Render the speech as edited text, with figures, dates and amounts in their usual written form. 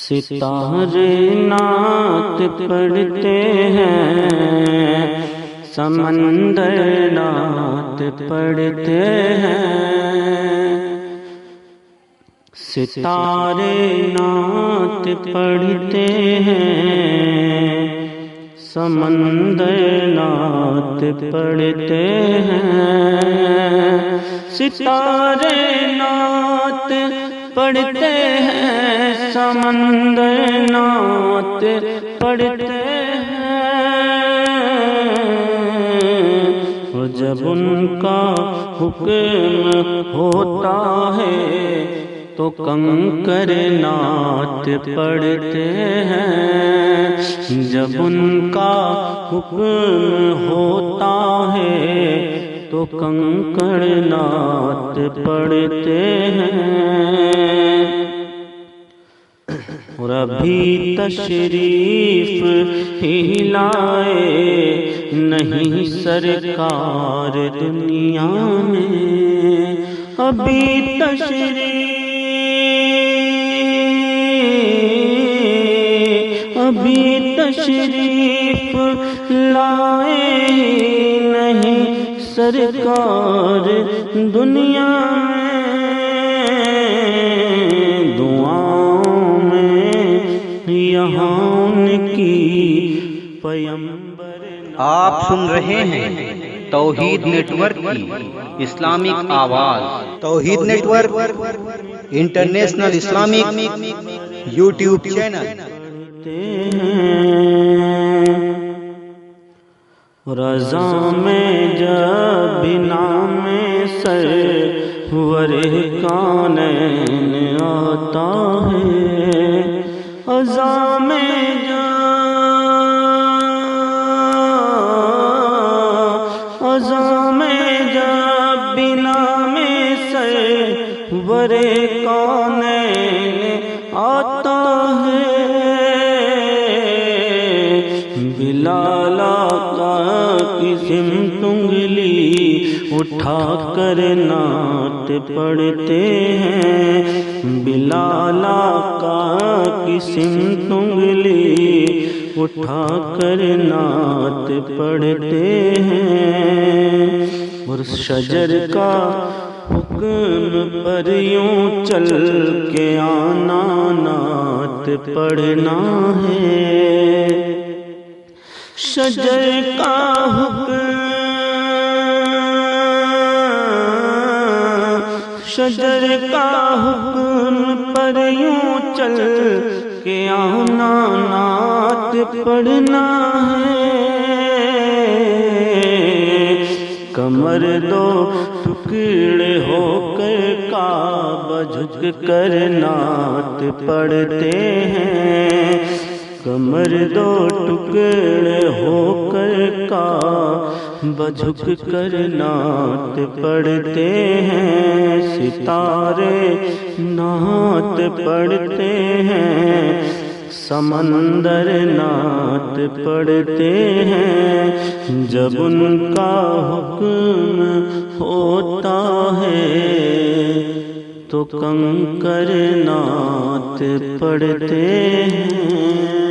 ستارے نعت پڑھتے ہیں، سمندر نعت پڑھتے ہیں، ستارے نعت پڑھتے ہیں، سمندر نعت پڑھتے ہیں، ستارے نعت پڑھتے ہیں، سمندر نعت پڑھتے ہیں، اور جب ان کا حکم ہوتا ہے تو کنکر نعت پڑھتے ہیں، جب ان کا حکم ہوتا ہے تو کنکر نعت پڑھتے ہیں، اور ابھی تشریف ہی لائے نہیں سرکار دنیا میں، ابھی تشریف لائے نہیں سرکار دنیا میں، دعاؤں میں یہاں ان کی پیمبر۔ آپ سن رہے ہیں توحید نیٹ ورک کی اسلامک آواز۔ Tauheed network international Islamic YouTube channel. Raza میں جب نام سرور کونین آتا ہے، رضا میں جب نام سرور کونین آتا ہے، بلال آقا کی سمت انگلی اٹھا کر نعت پڑھتے ہیں، بلال آقا کی سمت انگلی اٹھا کر نعت پڑھتے ہیں، اور شجر کا حکم پر یوں چل کے آنا نعت پڑھنا ہے، شجر کا حکم پر یوں چل کے آنا نعت پڑھنا ہے، کمر دو ٹکڑے ہو کر کعبہ جھک کر نعت پڑھتے ہیں، کمر دو ٹکڑے ہو کر کعبہ جھک کر نعت پڑھتے ہیں، ستارے نعت پڑھتے ہیں، سمندر نعت پڑھتے ہیں، جب ان کا حکم ہوتا ہے تو کنکر نعت پڑھتے ہیں۔